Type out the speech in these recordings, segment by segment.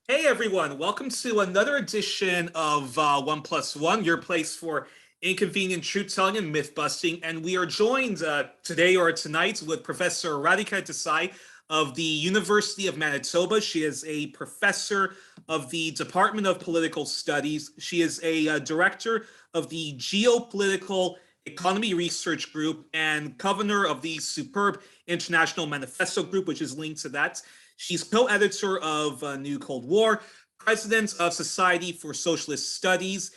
Hey everyone, welcome to another edition of 1+1, your place for inconvenient truth telling and myth busting. And we are joined today or tonight with Professor Radhika Desai of the University of Manitoba. She is a professor of the Department of Political Studies. She is a director of the Geopolitical Economy Research Group and governor of the superb International Manifesto Group, which is linked to that. She's co-editor of New Cold War, president of Society for Socialist Studies.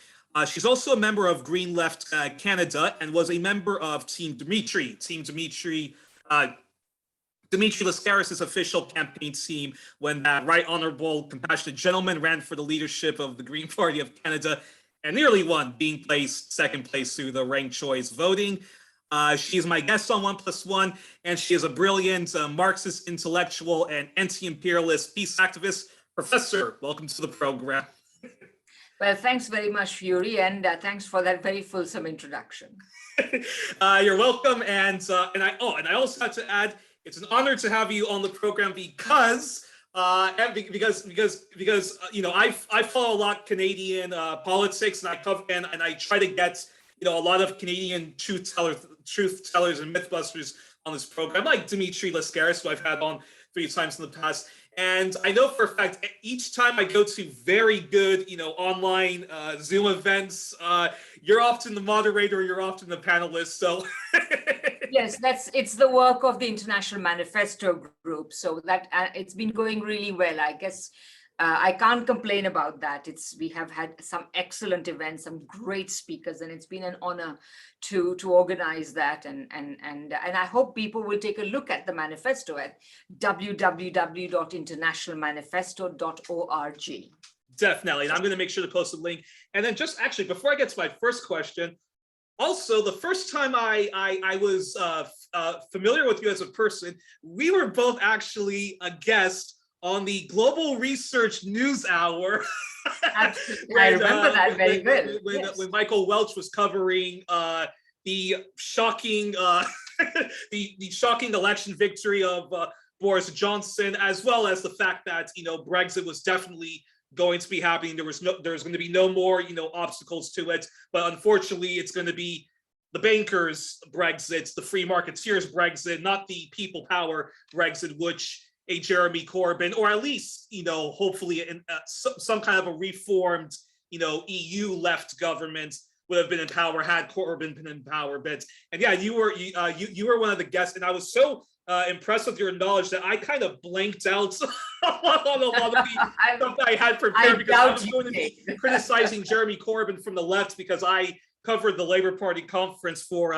She's also a member of Green Left Canada and was a member of Team Dimitri. Dimitri Lascaris' official campaign team when that right honorable, compassionate gentleman ran for the leadership of the Green Party of Canada and nearly won, being placed second place through the ranked choice voting. She is my guest on 1+1, and she is a brilliant Marxist intellectual and anti-imperialist peace activist. Professor, welcome to the program. Well, thanks very much, Youri, and thanks for that very fulsome introduction. You're welcome, and I also have to add, it's an honor to have you on the program because you know I follow a lot of Canadian politics, and I try to get a lot of Canadian truth tellers and mythbusters on this program, like Dimitri Lascaris, who I've had on 3 times in the past. And I know for a fact, each time I go to very good, online Zoom events, you're often the moderator, you're often the panelist. So yes, it's the work of the International Manifesto Group. So that it's been going really well. I guess I can't complain about that. We have had some excellent events, some great speakers, and it's been an honor to organize that. And I hope people will take a look at the manifesto at www.internationalmanifesto.org. Definitely, and I'm going to make sure to post a link. And then just actually, before I get to my first question, also, the first time I was familiar with you as a person, we were both actually a guest on the Global Research News Hour. Absolutely. I remember that very well. When Michael Welch was covering the shocking the shocking election victory of Boris Johnson, as well as the fact that Brexit was definitely going to be happening. There's going to be no more obstacles to it, but unfortunately it's going to be the bankers Brexit, the free marketeers Brexit, not the people power Brexit, which a Jeremy Corbyn, or at least hopefully some kind of a reformed EU left government would have been in power had Corbyn been in power. But and yeah, you were one of the guests, and I was so impressed with your knowledge that I kind of blanked out on a lot of the stuff that I had prepared, because I was going to be criticizing Jeremy Corbyn from the left because I covered the Labour Party conference for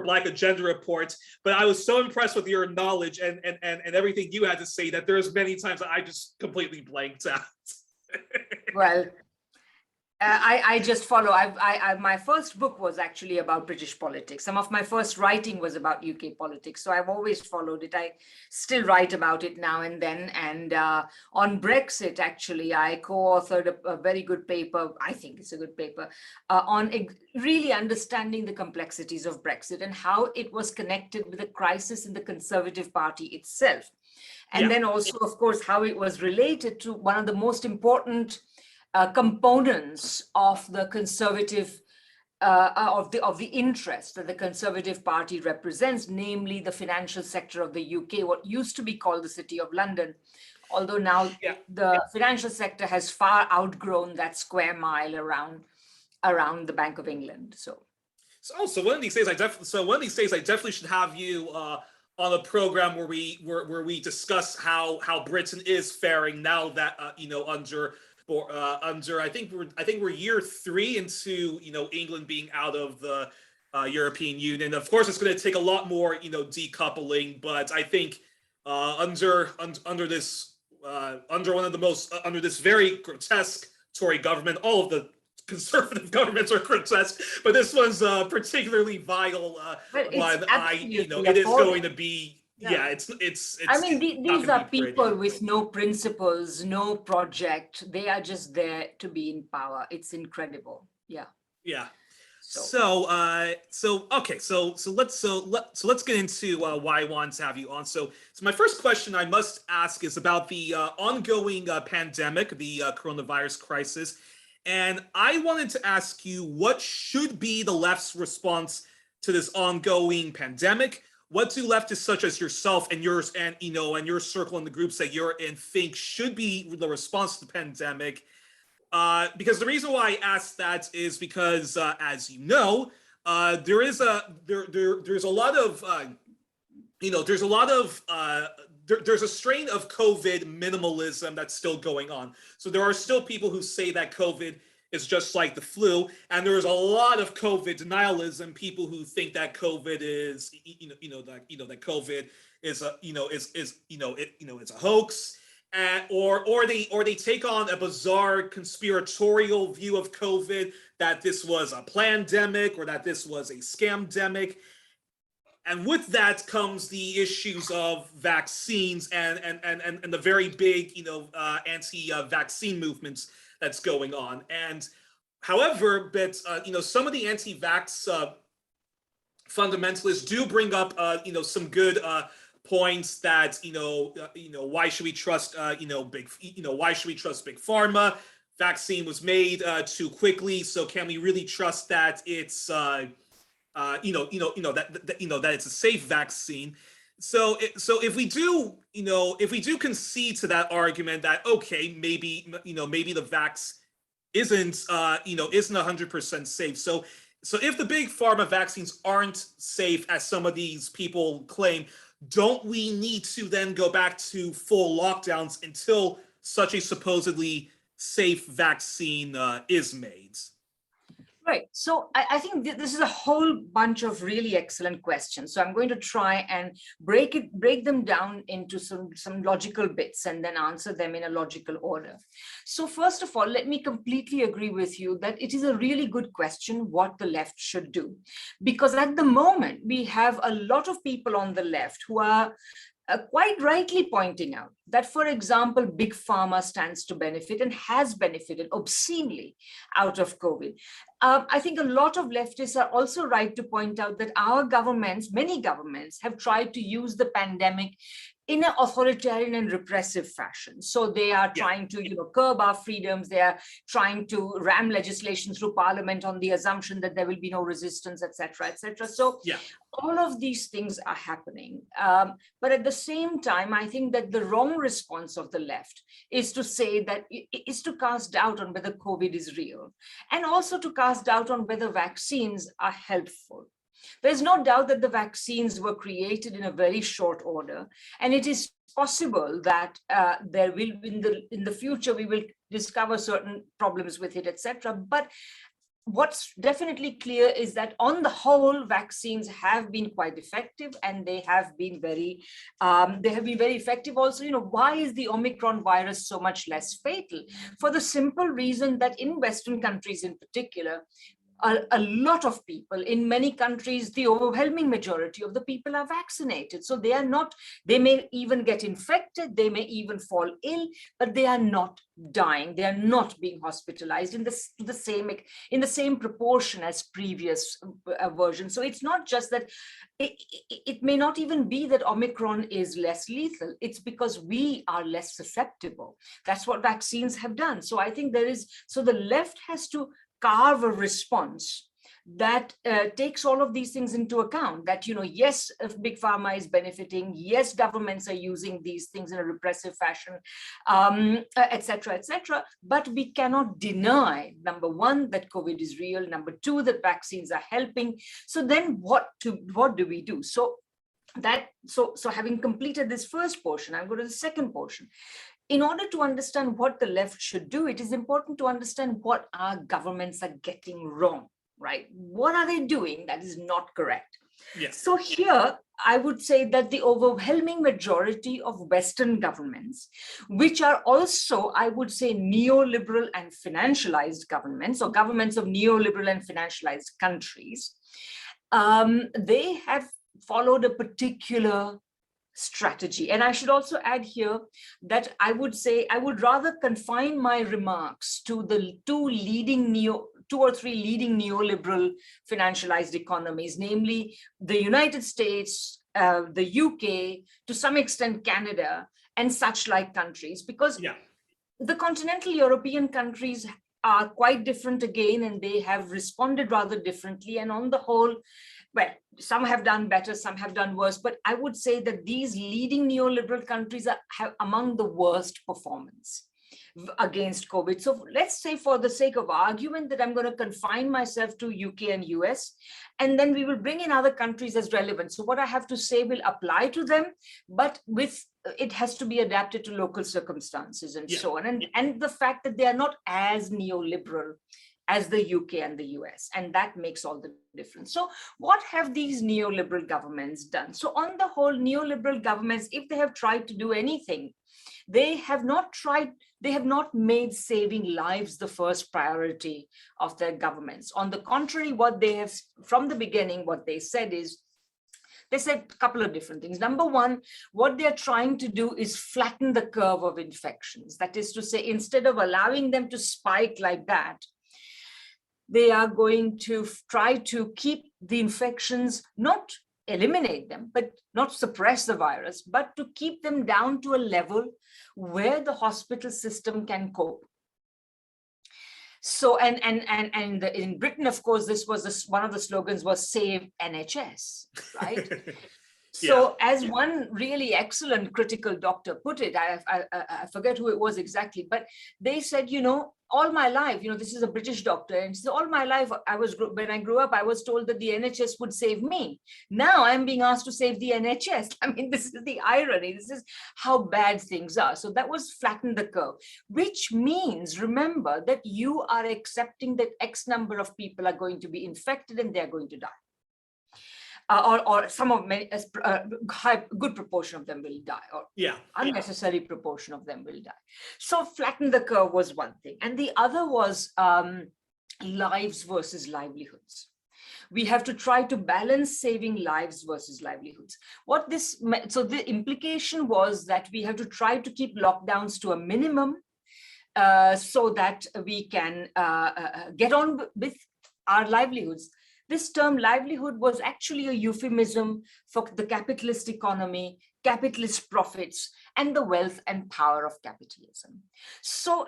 Black Agenda Report. But I was so impressed with your knowledge and everything you had to say that there's many times that I just completely blanked out. Well, I just follow. My first book was actually about British politics. Some of my first writing was about UK politics. So I've always followed it. I still write about it now and then. And on Brexit, actually, I co-authored a very good paper. I think it's a good paper on really understanding the complexities of Brexit and how it was connected with the crisis in the Conservative Party itself. And then also, of course, how it was related to one of the most important components of the conservative of the interest that the Conservative Party represents, namely the financial sector of the UK, what used to be called the City of London, although now the financial sector has far outgrown that square mile around the Bank of England. So one of these days I definitely should have you on a program where we discuss how Britain is faring now that I think we're year 3 into England being out of the European Union. Of course, it's going to take a lot more decoupling, but I think under this very grotesque Tory government, all of the conservative governments are grotesque, but this one's particularly vile one. It is going to be. Yeah, it's. I mean, these are people with no principles, no project. They are just there to be in power. It's incredible. Yeah. Yeah. Let's get into why I wanted to have you on. So my first question I must ask is about the ongoing pandemic, the coronavirus crisis, and I wanted to ask you what should be the left's response to this ongoing pandemic. What do leftists such as yourself and yours and your circle and the groups that you're in think should be the response to the pandemic? Because the reason why I asked that is because, as you know, there's a lot of there's a strain of COVID minimalism that's still going on. So there are still people who say that COVID is just like the flu, and there's a lot of COVID denialism. People who think that COVID is that COVID is it's a hoax. Or they take on a bizarre conspiratorial view of COVID, that this was a pandemic or that this was a scamdemic. And with that comes the issues of vaccines and the very big anti-vaccine movements that's going on. And however, but some of the anti-vax fundamentalists do bring up some good points that why should we trust why should we trust big pharma? Vaccine was made too quickly, so can we really trust that it's that it's a safe vaccine? So if we do concede to that argument that okay, maybe the vax isn't 100% safe. So if the big pharma vaccines aren't safe as some of these people claim, don't we need to then go back to full lockdowns until such a supposedly safe vaccine is made? Right. So I think this is a whole bunch of really excellent questions. So I'm going to try and break them down into some logical bits and then answer them in a logical order. So first of all, let me completely agree with you that it is a really good question what the left should do. Because at the moment, we have a lot of people on the left who are quite rightly pointing out that, for example, big pharma stands to benefit and has benefited obscenely out of COVID. I think a lot of leftists are also right to point out that our governments, many governments, have tried to use the pandemic in an authoritarian and repressive fashion. So they are trying to, curb our freedoms. They are trying to ram legislation through parliament on the assumption that there will be no resistance, et cetera, et cetera. So all of these things are happening. But at the same time, I think that the wrong response of the left is to say that is to cast doubt on whether COVID is real, and also to cast doubt on whether vaccines are helpful. There's no doubt that the vaccines were created in a very short order, and it is possible that there will, in the future, we will discover certain problems with it, etc. But what's definitely clear is that on the whole, vaccines have been quite effective, and they have been very effective. Also, why is the Omicron virus so much less fatal? For the simple reason that in Western countries in particular, a lot of people in many countries, the overwhelming majority of the people are vaccinated. So they may even get infected, they may even fall ill, but they are not dying. They are not being hospitalized in the same proportion as previous versions. So it's not just that it may not even be that Omicron is less lethal. It's because we are less susceptible. That's what vaccines have done. So I think the left has to carve a response that takes all of these things into account, that, yes, if big pharma is benefiting, yes, governments are using these things in a repressive fashion, et cetera, but we cannot deny, number one, that COVID is real, number two, that vaccines are helping. So then what do we do? So having completed this first portion, I'll go to the second portion. In order to understand what the left should do, it is important to understand what our governments are getting wrong, right? What are they doing that is not correct? Yes. So here, I would say that the overwhelming majority of Western governments, which are also, I would say, neoliberal and financialized governments, or governments of neoliberal and financialized countries, they have followed a particular strategy. And I should also add here that I would say I would rather confine my remarks to the two leading two or three leading neoliberal financialized economies, namely the United States, the UK, to some extent Canada, and such like countries, because the continental European countries are quite different again, and they have responded rather differently. And on the whole, well, some have done better, some have done worse, but I would say that these leading neoliberal countries have among the worst performance against COVID. So let's say, for the sake of argument, that I'm going to confine myself to UK and US, and then we will bring in other countries as relevant. So what I have to say will apply to them, but it has to be adapted to local circumstances and so on. And the fact that they are not as neoliberal as the UK and the US, and that makes all the difference. So what have these neoliberal governments done? So on the whole, neoliberal governments, if they have tried to do anything, they have not made saving lives the first priority of their governments. On the contrary, what they have, from the beginning, what they said is, they said a couple of different things. Number one, what they're trying to do is flatten the curve of infections. That is to say, instead of allowing them to spike like that, they are going to try to keep the infections, not eliminate them, but not suppress the virus, but to keep them down to a level where the hospital system can cope. So, and in Britain, of course, this was one of the slogans was "Save NHS," right? So as one really excellent critical doctor put it, I forget who it was exactly, but they said, all my life, this is a British doctor, and so all my life, when I grew up, I was told that the NHS would save me. Now I'm being asked to save the NHS. I mean, this is the irony. This is how bad things are. So that was flatten the curve, which means, remember, that you are accepting that X number of people are going to be infected and they're going to die. Or some of many, good proportion of them will die, or unnecessary proportion of them will die. So flatten the curve was one thing. And the other was lives versus livelihoods. We have to try to balance saving lives versus livelihoods. So the implication was that we have to try to keep lockdowns to a minimum so that we can get on with our livelihoods. This term livelihood was actually a euphemism for the capitalist economy, capitalist profits, and the wealth and power of capitalism. So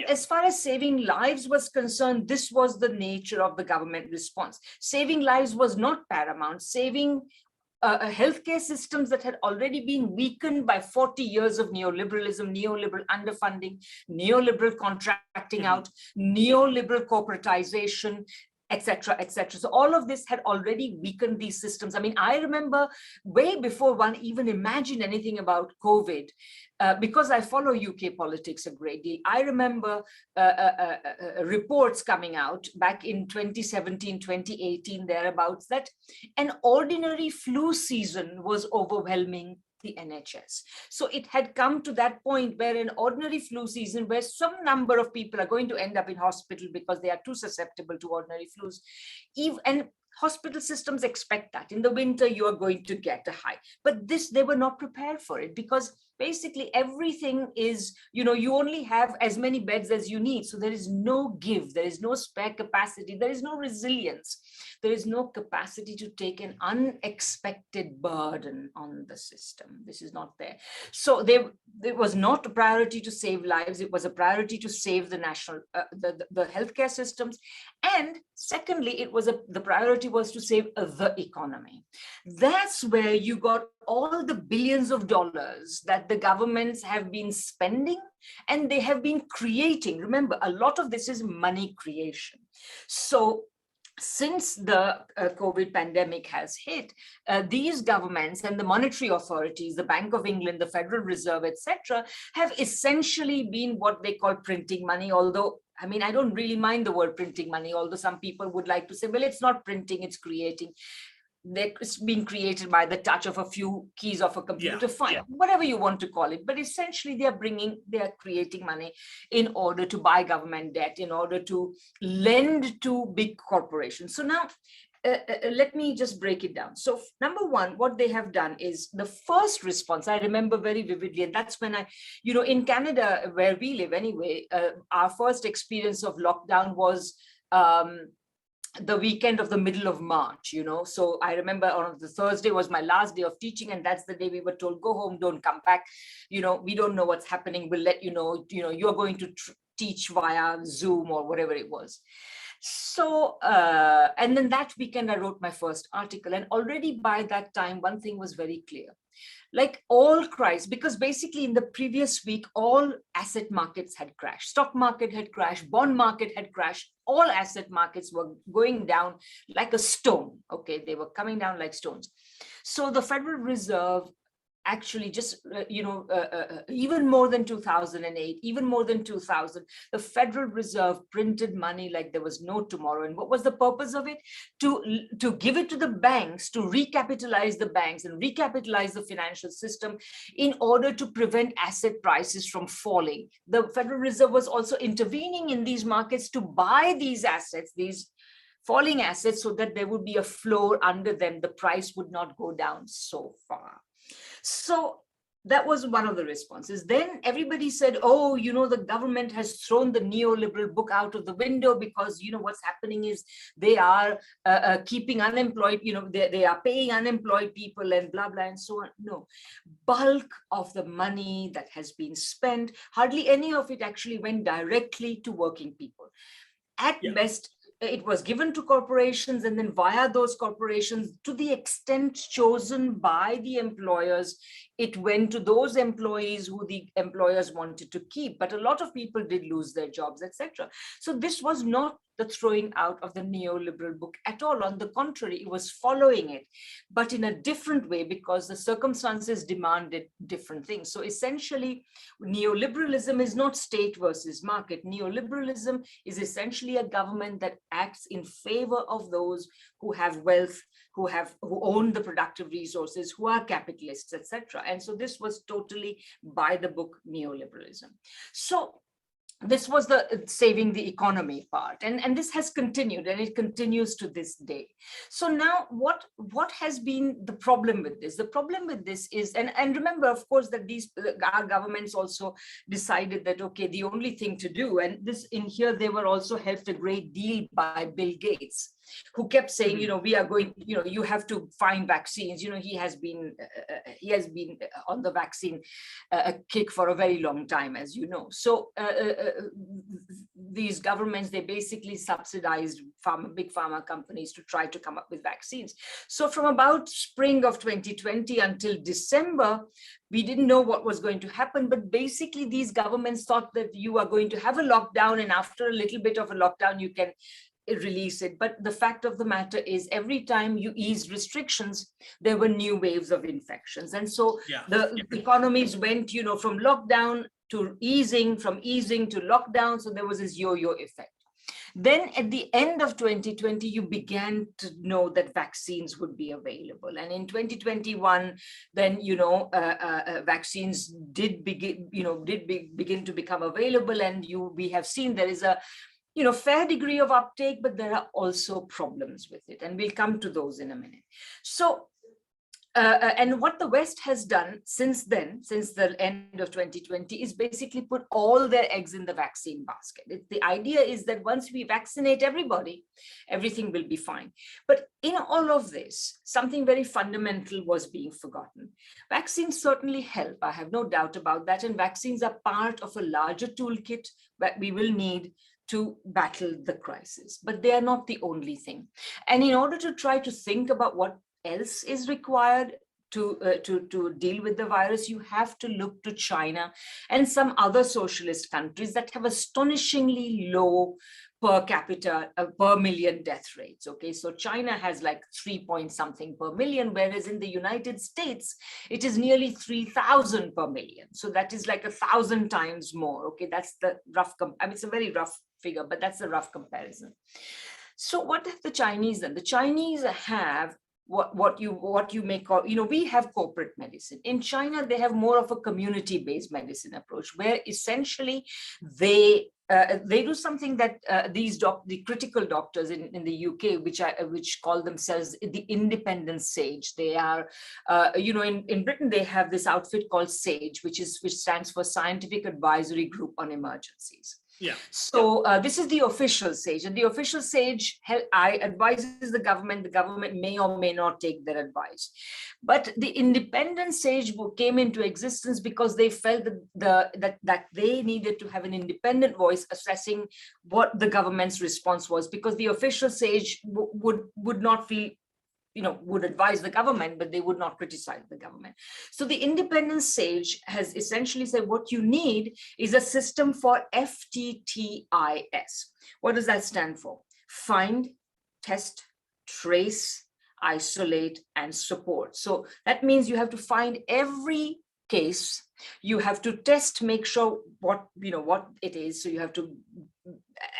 as far as saving lives was concerned, this was the nature of the government response. Saving lives was not paramount. Saving healthcare systems that had already been weakened by 40 years of neoliberalism, neoliberal underfunding, neoliberal contracting out, neoliberal corporatization, etc., etc. So all of this had already weakened these systems. I mean, I remember way before one even imagined anything about COVID, because I follow UK politics a great deal. I remember reports coming out back in 2017, 2018, thereabouts, that an ordinary flu season was overwhelming the NHS. So it had come to that point where an ordinary flu season, where some number of people are going to end up in hospital because they are too susceptible to ordinary flus. And hospital systems expect that. In the winter, you are going to get a high. But they were not prepared for it, because basically everything is, you only have as many beds as you need. So there is no give, there is no spare capacity, there is no resilience. There is no capacity to take an unexpected burden on the system. This is not there. So there was not a priority to save lives. It was a priority to save the national, the healthcare systems. And secondly, the priority was to save the economy. That's where you got all the billions of dollars that the governments have been spending and they have been creating. Remember, a lot of this is money creation. So since the COVID pandemic has hit, these governments and the monetary authorities, the Bank of England, the Federal Reserve, etc., have essentially been what they call printing money. Although, I mean, I don't really mind the word printing money, although some people would like to say, well, it's not printing, it's creating. It's being created by the touch of a few keys of a computer, fine, whatever you want to call it. But essentially, they are creating money in order to buy government debt, in order to lend to big corporations. So now, let me just break it down. So number one, what they have done is the first response, I remember very vividly, and that's when in Canada, where we live anyway, our first experience of lockdown was the weekend of the middle of March, So I remember on the Thursday was my last day of teaching, and that's the day we were told, go home, don't come back. We don't know what's happening. We'll let you know, you're going to teach via Zoom or whatever it was. So, and then that weekend I wrote my first article, and already by that time, one thing was very clear. Like all crises, because basically in the previous week, all asset markets had crashed. Stock market had crashed, bond market had crashed. All asset markets were going down like a stone. Okay, they were coming down like stones. So the Federal Reserve actually just, even more than 2008, even more than 2000, the Federal Reserve printed money like there was no tomorrow. And what was the purpose of it? To give it to the banks, to recapitalize the banks and recapitalize the financial system in order to prevent asset prices from falling. The Federal Reserve was also intervening in these markets to buy these assets, these falling assets, so that there would be a floor under them. The price would not go down so far. So that was one of the responses. Then everybody said, oh, the government has thrown the neoliberal book out of the window because, what's happening is they are keeping unemployed, they are paying unemployed people and blah, blah, and so on. No, bulk of the money that has been spent, hardly any of it actually went directly to working people. At best, it was given to corporations, and then via those corporations, to the extent chosen by the employers, it went to those employees who the employers wanted to keep. But a lot of people did lose their jobs, etc. So this was not the throwing out of the neoliberal book at all. On the contrary, it was following it, but in a different way, because the circumstances demanded different things. So essentially, neoliberalism is not state versus market. Neoliberalism is essentially a government that acts in favor of those who have wealth, who own the productive resources, who are capitalists, etc. And so this was totally by the book neoliberalism. So this was the saving the economy part, and this has continued, and it continues to this day. So now what has been the problem with this? The problem with this is, and remember, of course, that our governments also decided that, okay, the only thing to do, and this in here, they were also helped a great deal by Bill Gates, who kept saying, we are going, you have to find vaccines. He has been on the vaccine kick for a very long time, as you know. So these governments, they basically subsidized big pharma companies to try to come up with vaccines. So from about spring of 2020 until December, we didn't know what was going to happen, but basically these governments thought that you are going to have a lockdown, and after a little bit of a lockdown, you can release it. But the fact of the matter is, every time you ease restrictions, there were new waves of infections. And so the economies went, from lockdown to easing, from easing to lockdown. So there was this yo-yo effect. Then at the end of 2020, you began to know that vaccines would be available. And in 2021, then, vaccines did begin to become available. And we have seen there is a fair degree of uptake, but there are also problems with it. And we'll come to those in a minute. So, and what the West has done since then, since the end of 2020, is basically put all their eggs in the vaccine basket. The idea is that once we vaccinate everybody, everything will be fine. But in all of this, something very fundamental was being forgotten. Vaccines certainly help, I have no doubt about that. And vaccines are part of a larger toolkit that we will need to battle the crisis, but they are not the only thing. And in order to try to think about what else is required to deal with the virus, you have to look to China and some other socialist countries that have astonishingly low per capita, per million death rates. Okay, so China has like 3 point something per million, whereas in the United States, it is nearly 3,000 per million. So that is like 1,000 times more. Okay, that's the rough, it's a very rough figure, but that's a rough comparison. So what have the Chinese done? The Chinese have what you may call, we have corporate medicine. In China, they have more of a community-based medicine approach, where essentially they do something that the critical doctors in the UK, which call themselves the independent SAGE. They are, in Britain, they have this outfit called SAGE, which stands for Scientific Advisory Group on Emergencies. Yeah. So this is the official sage, and the official sage advises the government. The government may or may not take their advice, but the independent sage came into existence because they felt that they needed to have an independent voice assessing what the government's response was, because the official sage would not feel, would advise the government, but they would not criticize the government. So the independent sage has essentially said what you need is a system for FTTIS. What does that stand for? Find, test, trace, isolate, and support. So that means you have to find every case, you have to test, make sure what it is. So you have to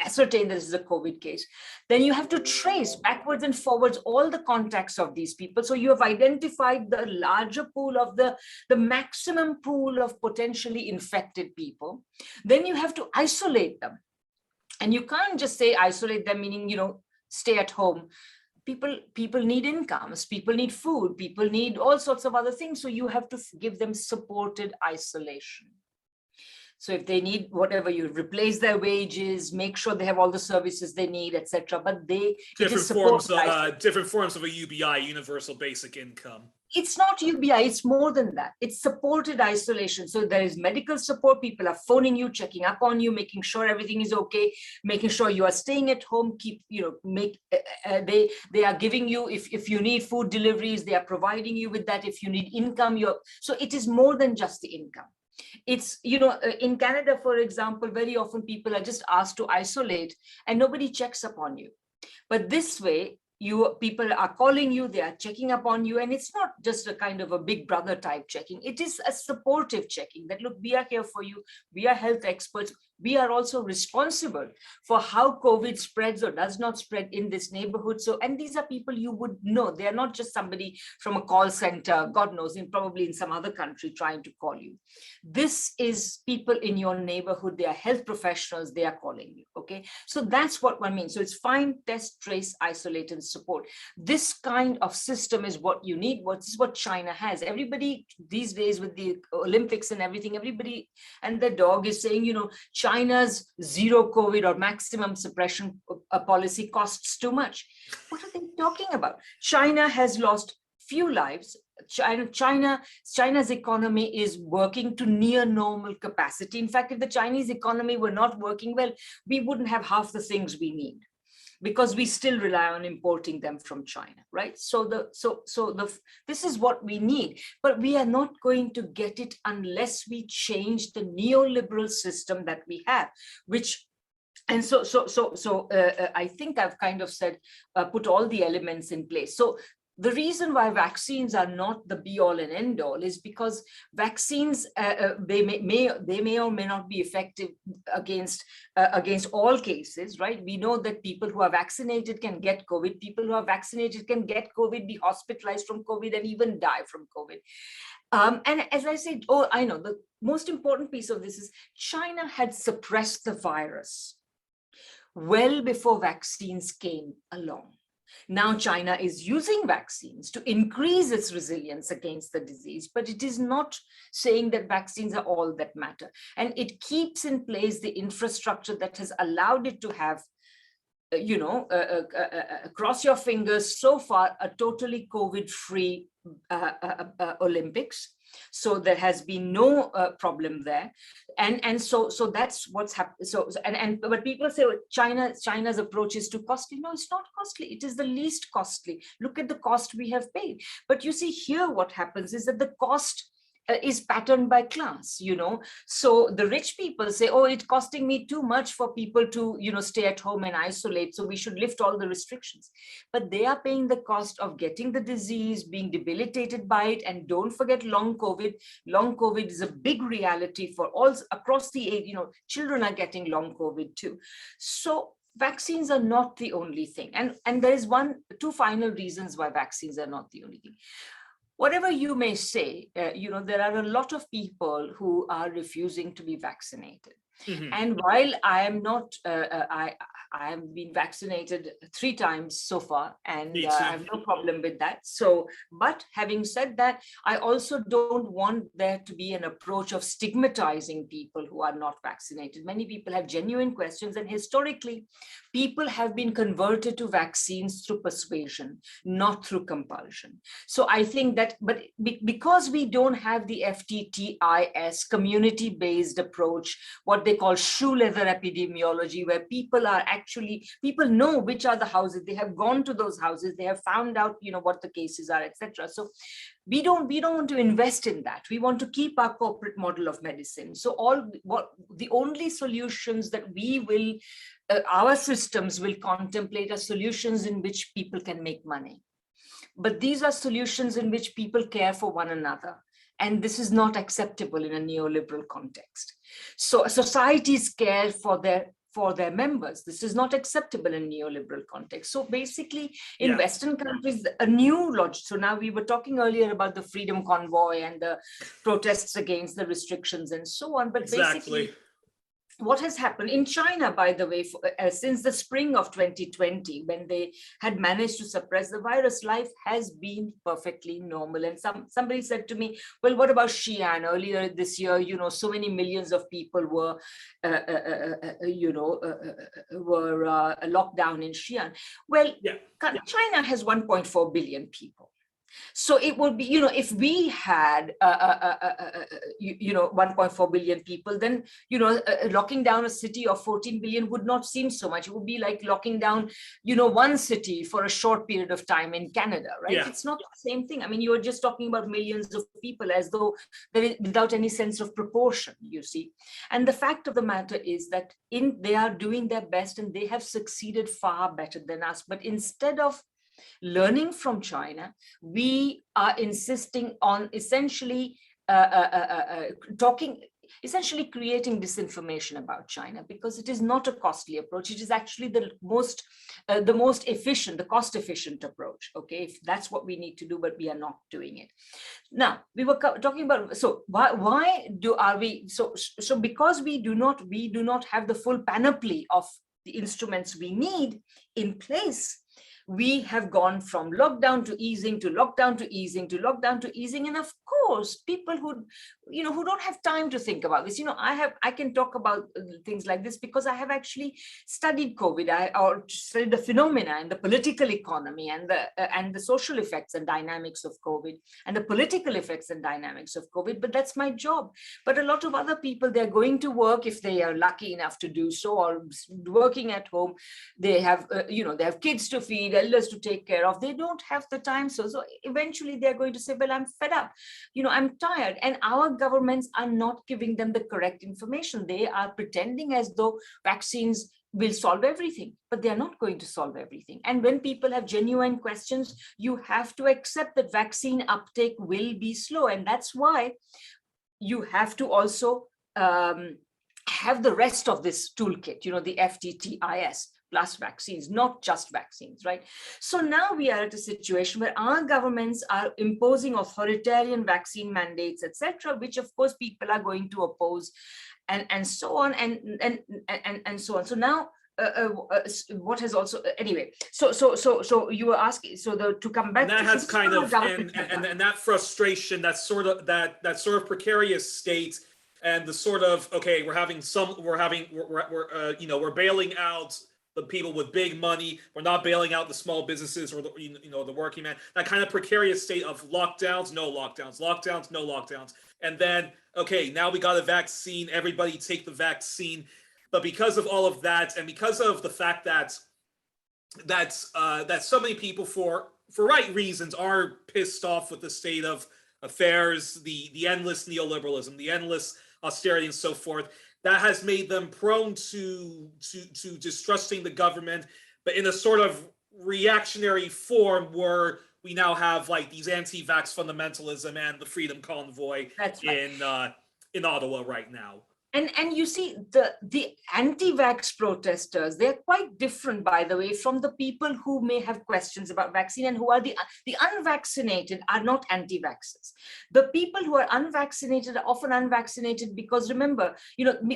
ascertain that this is a COVID case. Then you have to trace backwards and forwards all the contacts of these people. So you have identified the larger pool of the maximum pool of potentially infected people. Then you have to isolate them. And you can't just say isolate them, meaning, stay at home. People need incomes, people need food, people need all sorts of other things. So you have to give them supported isolation. So if they need whatever, you replace their wages, make sure they have all the services they need, etc. But different forms of a UBI, universal basic income. It's not UBI, it's more than that. It's supported isolation. So there is medical support. People are phoning you, checking up on you, making sure everything is okay, making sure you are staying at home. They are giving you, if you need food deliveries, they are providing you with that. If you need income, so it is more than just the income. It's, in Canada, for example, very often people are just asked to isolate and nobody checks up on you. But this way, people are calling you, they are checking up on you, and it's not just a kind of a big brother type checking. It is a supportive checking that, look, we are here for you. We are health experts. We are also responsible for how COVID spreads or does not spread in this neighborhood. So, and these are people you would know. They are not just somebody from a call center, God knows, probably in some other country trying to call you. This is people in your neighborhood. They are health professionals. They are calling you. Okay. So that's what one means. So it's find, test, trace, isolate, and support. This kind of system is what you need. This is what China has. Everybody these days with the Olympics and everything, everybody and their dog is saying, China's zero COVID or maximum suppression policy costs too much. What are they talking about? China has lost few lives. China's economy is working to near normal capacity. In fact, if the Chinese economy were not working well, we wouldn't have half the things we need, because we still rely on importing them from China, right? This is what we need, but we are not going to get it unless we change the neoliberal system that we have, I think I've kind of said, put all the elements in place. So the reason why vaccines are not the be all and end all is because vaccines, they may or may not be effective against all cases, right? We know that people who are vaccinated can get COVID. People who are vaccinated can get COVID, be hospitalized from COVID, and even die from COVID. And as I said, I know the most important piece of this is China had suppressed the virus well before vaccines came along. Now China is using vaccines to increase its resilience against the disease, but it is not saying that vaccines are all that matter. And it keeps in place the infrastructure that has allowed it to have, cross your fingers, so far, a totally COVID-free Olympics. So there has been no problem there, and so that's what's happened. But people say, well, China's approach is too costly. No, it's not costly. It is the least costly. Look at the cost we have paid. But you see here, what happens is that the cost is patterned by class, So the rich people say, oh, it's costing me too much for people to, stay at home and isolate. So we should lift all the restrictions. But they are paying the cost of getting the disease, being debilitated by it. And don't forget long COVID. Long COVID is a big reality for all across the age, children are getting long COVID too. So vaccines are not the only thing. And there is two final reasons why vaccines are not the only thing. Whatever you may say, there are a lot of people who are refusing to be vaccinated. Mhm. And while I am not, I have been vaccinated 3 times so far, and Me I too. have no problem with that. So, but having said that, I also don't want there to be an approach of stigmatizing people who are not vaccinated. Many people have genuine questions, and historically, people have been converted to vaccines through persuasion, not through compulsion. So I think that, but because we don't have the FTTIS community-based approach, what they call shoe leather epidemiology, where people know which are the houses, they have gone to those houses, they have found out, what the cases are, etc. So we don't want to invest in that. We want to keep our corporate model of medicine. So the only solutions that we will, our systems will contemplate are solutions in which people can make money. But these are solutions in which people care for one another. And this is not acceptable in a neoliberal context. So societies care for their members. This is not acceptable in neoliberal context. So basically, in Western countries, a new logic. So now we were talking earlier about the Freedom Convoy and the protests against the restrictions and so on. But Exactly. basically, what has happened in China, by the way, since the spring of 2020, when they had managed to suppress the virus, life has been perfectly normal. And somebody said to me, well, what about Xi'an? Earlier this year, so many millions of people were, locked down in Xi'an. Well, China has 1.4 billion people. So it would be, if we had, 1.4 billion people, then, locking down a city of 14 billion would not seem so much. It would be like locking down, one city for a short period of time in Canada, right? Yeah. It's not the same thing. I mean, you're just talking about millions of people as though without any sense of proportion, you see. And the fact of the matter is that they are doing their best and they have succeeded far better than us. But instead of learning from China, we are insisting on essentially creating disinformation about China, because it is not a costly approach. It is actually the most efficient, the cost efficient approach. Okay, if that's what we need to do, but we are not doing it. Now we were talking about, so because we do not have the full panoply of the instruments we need in place, we have gone from lockdown to easing to lockdown to easing to lockdown to easing. And of course, people who don't have time to think about this, I can talk about things like this because I have actually studied COVID, or studied the phenomena and the political economy and the social effects and dynamics of COVID and the political effects and dynamics of COVID. But that's my job. But a lot of other people, they're going to work if they are lucky enough to do so, or working at home. They have, they have kids to feed, elders to take care of. They don't have the time. So eventually they're going to say, well, I'm fed up. I'm tired. And our governments are not giving them the correct information. They are pretending as though vaccines will solve everything, but they're not going to solve everything. And when people have genuine questions, you have to accept that vaccine uptake will be slow. And that's why you have to also have the rest of this toolkit, the FTTIS plus vaccines, not just vaccines, right? So now we are at a situation where our governments are imposing authoritarian vaccine mandates, etc., which of course people are going to oppose, and so on and so on. So now what has also, anyway, so you were asking, to come back, and that has kind of and that frustration, that sort of precarious state, and the sort of, okay, we're bailing out the people with big money, we're not bailing out the small businesses or the working man. That kind of precarious state of lockdowns, no lockdowns, lockdowns, no lockdowns, and then, okay, now we got a vaccine, everybody take the vaccine. But because of all of that, and because of the fact that so many people, for right reasons, are pissed off with the state of affairs, the endless neoliberalism, the endless austerity, and so forth, that has made them prone to distrusting the government, but in a sort of reactionary form, where we now have like these anti-vax fundamentalism and the Freedom Convoy in Ottawa right now. And you see, the anti-vax protesters, they're quite different, by the way, from the people who may have questions about vaccine, and who are the unvaccinated are not anti-vaxxers. The people who are unvaccinated are often unvaccinated because, remember,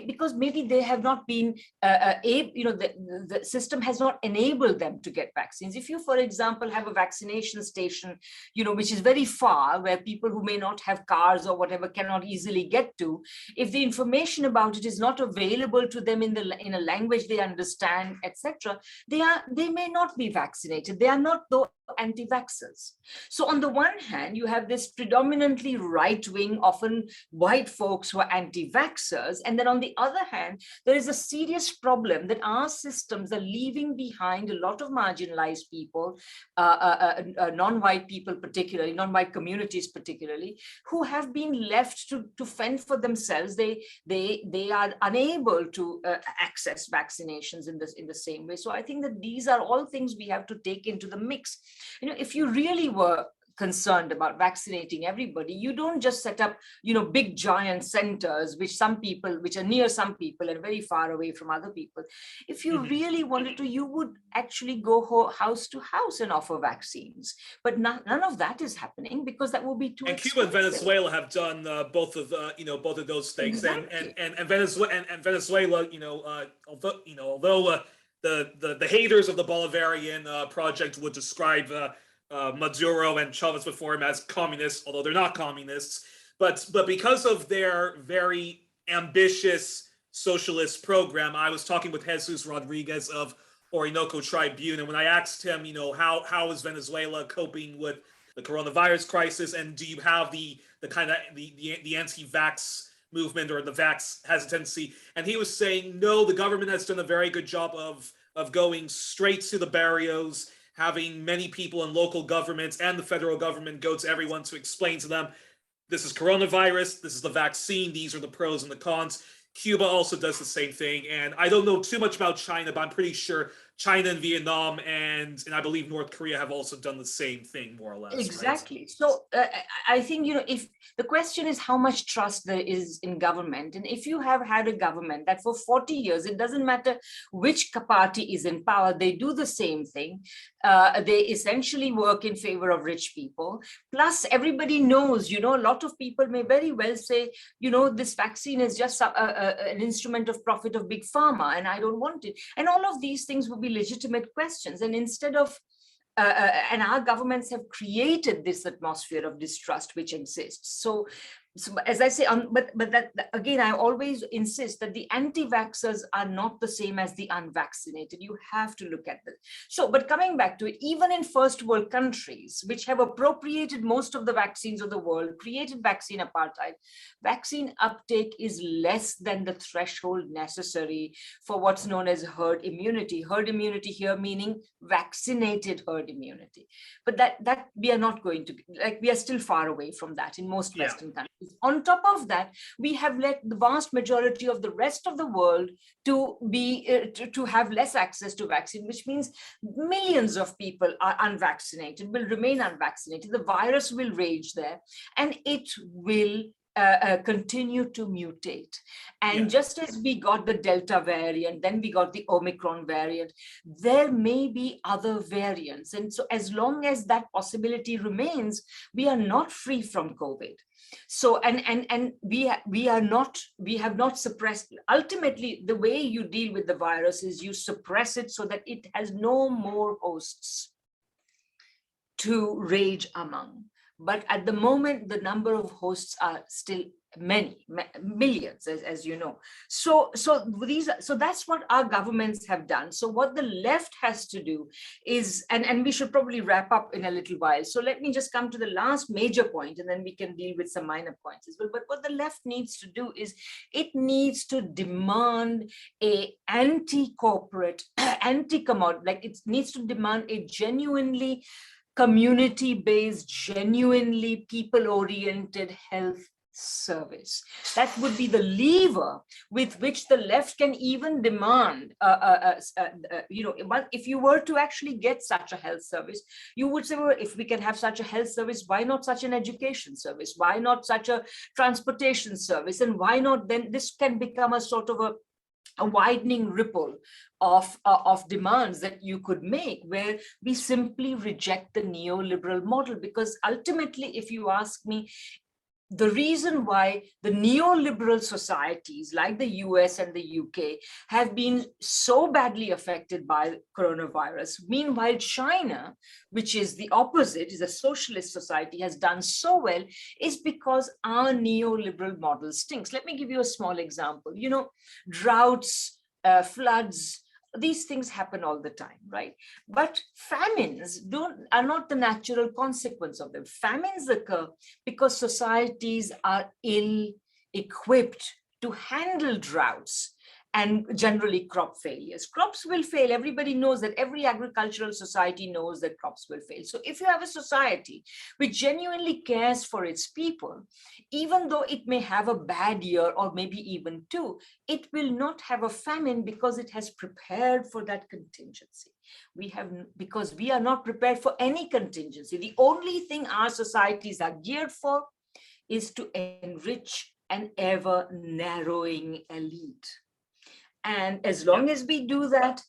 because maybe they have not been able, the system has not enabled them to get vaccines. If you, for example, have a vaccination station, which is very far, where people who may not have cars or whatever cannot easily get to, if the information about it is not available to them in a language they understand, etc., they may not be vaccinated. They are not though anti-vaxxers. So on the one hand, you have this predominantly right-wing, often white folks who are anti-vaxxers, and then on the other hand, there is a serious problem that our systems are leaving behind a lot of marginalized people, non-white people particularly, non-white communities particularly, who have been left to fend for themselves. They are unable to access vaccinations in the same way. So I think that these are all things we have to take into the mix. If you really were concerned about vaccinating everybody, you don't just set up, big giant centers, which are near some people and very far away from other people. If you really wanted to, you would actually go house to house and offer vaccines. But none of that is happening because that will be too expensive. Cuba and Venezuela have done both of those things. Exactly. and Venezuela, although the haters of the Bolivarian project would describe Maduro and Chavez before him as communists, although they're not communists, but because of their very ambitious socialist program. I was talking with Jesus Rodriguez of Orinoco Tribune, and when I asked him, how is Venezuela coping with the coronavirus crisis, and do you have the kind of the anti-vax movement or the vax hesitancy, and he was saying, no, the government has done a very good job of going straight to the barrios, having many people in local governments and the federal government go to everyone to explain to them, this is coronavirus, this is the vaccine, these are the pros and the cons. Cuba also does the same thing. And I don't know too much about China, but I'm pretty sure China and Vietnam and I believe North Korea have also done the same thing, more or less. Exactly. Right? So I think, if the question is how much trust there is in government, and if you have had a government that for 40 years, it doesn't matter which party is in power, they do the same thing. They essentially work in favor of rich people. Plus, everybody knows, a lot of people may very well say, this vaccine is just an instrument of profit of big pharma, and I don't want it. And all of these things will be legitimate questions. And instead of and our governments have created this atmosphere of distrust which exists. So as I say, but that again, I always insist that the anti-vaxxers are not the same as the unvaccinated. You have to look at this. So, but coming back to it, even in first world countries, which have appropriated most of the vaccines of the world, created vaccine apartheid, vaccine uptake is less than the threshold necessary for what's known as herd immunity. Herd immunity here meaning vaccinated herd immunity. But that we are not going to, we are still far away from that in most Western countries. On top of that, we have let the vast majority of the rest of the world to have less access to vaccine, which means millions of people are unvaccinated, will remain unvaccinated. The virus will rage there, and it will continue to mutate. And just as we got the Delta variant, then we got the Omicron variant, there may be other variants. And so as long as that possibility remains, we are not free from COVID. So, and we have not suppressed. Ultimately, the way you deal with the virus is you suppress it so that it has no more hosts to rage among. But at the moment, the number of hosts are still millions, as you know. So that's what our governments have done. So what the left has to do is, and we should probably wrap up in a little while. So let me just come to the last major point, and then we can deal with some minor points as well. But what the left needs to do is it needs to demand a anti-corporate, anti-commodity, like it needs to demand a genuinely community-based, genuinely people-oriented health service. That would be the lever with which the left can even demand, if you were to actually get such a health service, you would say, well, if we can have such a health service, why not such an education service? Why not such a transportation service? And why not then this can become a sort of a widening ripple of demands that you could make, where we simply reject the neoliberal model. Because ultimately, if you ask me, the reason why the neoliberal societies like the US and the UK have been so badly affected by coronavirus, meanwhile China, which is the opposite, is a socialist society, has done so well, is because our neoliberal model stinks. Let me give you a small example. Droughts, floods, these things happen all the time, right? But famines are not the natural consequence of them. Famines occur because societies are ill-equipped to handle droughts and generally crop failures. Crops will fail. Everybody knows that. Every agricultural society knows that crops will fail. So if you have a society which genuinely cares for its people, even though it may have a bad year or maybe even two, it will not have a famine because it has prepared for that contingency. Because we are not prepared for any contingency. The only thing our societies are geared for is to enrich an ever narrowing elite. And as long as we do that,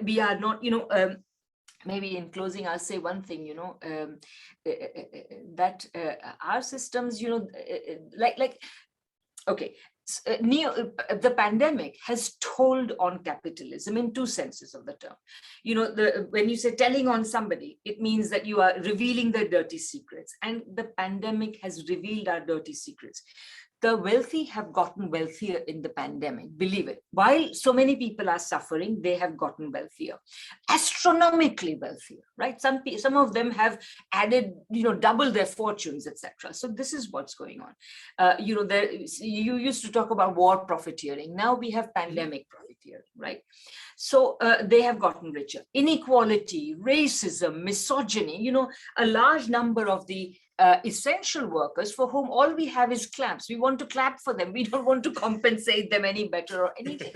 we are not, maybe in closing, I'll say one thing, that our systems, the pandemic has told on capitalism in two senses of the term. When you say telling on somebody, it means that you are revealing their dirty secrets. And the pandemic has revealed our dirty secrets. The wealthy have gotten wealthier in the pandemic, believe it. While so many people are suffering, they have gotten wealthier, astronomically wealthier, right? Some of them have added, double their fortunes, etc. So this is what's going on. You used to talk about war profiteering. Now we have pandemic profiteering, right? So they have gotten richer. Inequality, racism, misogyny, a large number of the essential workers for whom all we have is claps. We want to clap for them. We don't want to compensate them any better or anything.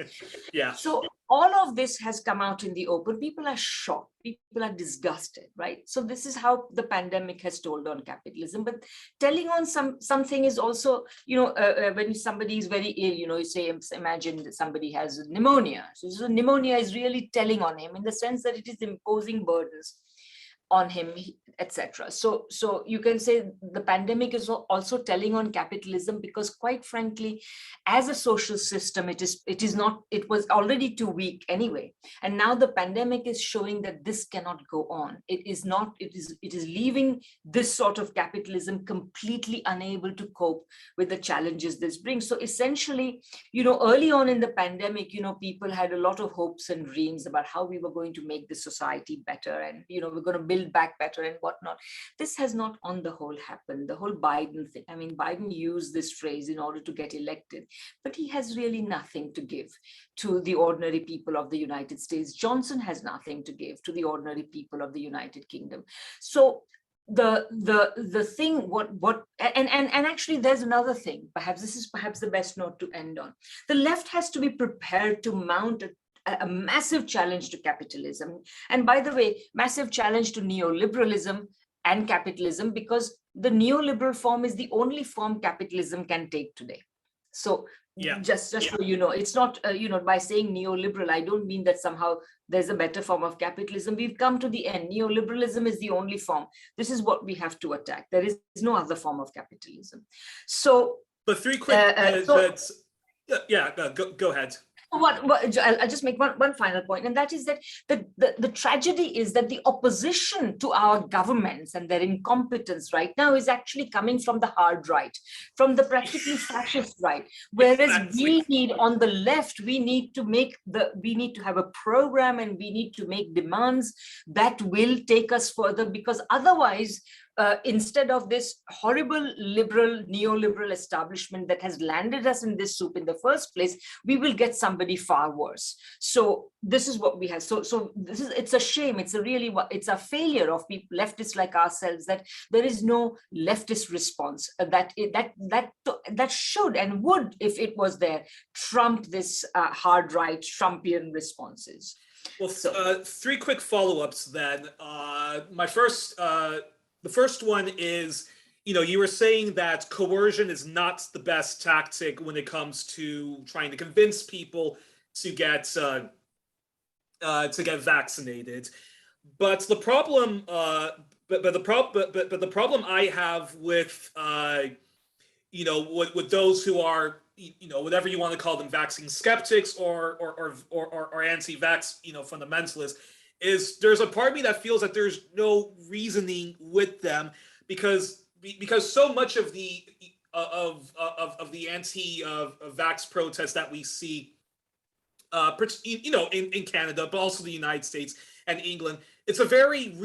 Yeah. So all of this has come out in the open. People are shocked. People are disgusted, right? So this is how the pandemic has told on capitalism. But telling on something is also, when somebody is very ill, you say, imagine that somebody has pneumonia. So pneumonia is really telling on him in the sense that it is imposing burdens on him, etc. So you can say the pandemic is also telling on capitalism, because quite frankly, as a social system, it was already too weak anyway. And now the pandemic is showing that this cannot go on. It is leaving this sort of capitalism completely unable to cope with the challenges this brings. So essentially, early on in the pandemic, people had a lot of hopes and dreams about how we were going to make the society better, and we're going to build back better and whatnot. This has not on the whole happened. The whole Biden thing, Biden used this phrase in order to get elected, but he has really nothing to give to the ordinary people of the United States. Johnson has nothing to give to the ordinary people of the United Kingdom. So the thing, and actually there's another thing, this is the best note to end on. The left has to be prepared to mount a massive challenge to capitalism. And by the way, massive challenge to neoliberalism and capitalism, because the neoliberal form is the only form capitalism can take today. So just so you know, it's not, by saying neoliberal, I don't mean that somehow there's a better form of capitalism. We've come to the end. Neoliberalism is the only form. This is what we have to attack. There is no other form of capitalism. So, but three quick, go ahead. I'll just make one final point, and that is that the tragedy is that the opposition to our governments and their incompetence right now is actually coming from the hard right, from the practically fascist right. Whereas we need, on the left, we need to have a program, and we need to make demands that will take us further, because otherwise instead of this horrible liberal, neoliberal establishment that has landed us in this soup in the first place, we will get somebody far worse. So this is what we have. So it's a shame. It's a failure of people, leftists like ourselves, that there is no leftist response that should and would, if it was there, trump this hard right Trumpian responses. Well, three quick follow-ups then. The first one is, you were saying that coercion is not the best tactic when it comes to trying to convince people to get vaccinated. But the problem, the problem I have with, with those who are, whatever you want to call them, vaccine skeptics or anti-vax, fundamentalists, is there's a part of me that feels that there's no reasoning with them because so much of the anti-vax protests that we see, in Canada, but also the United States and England, it's a very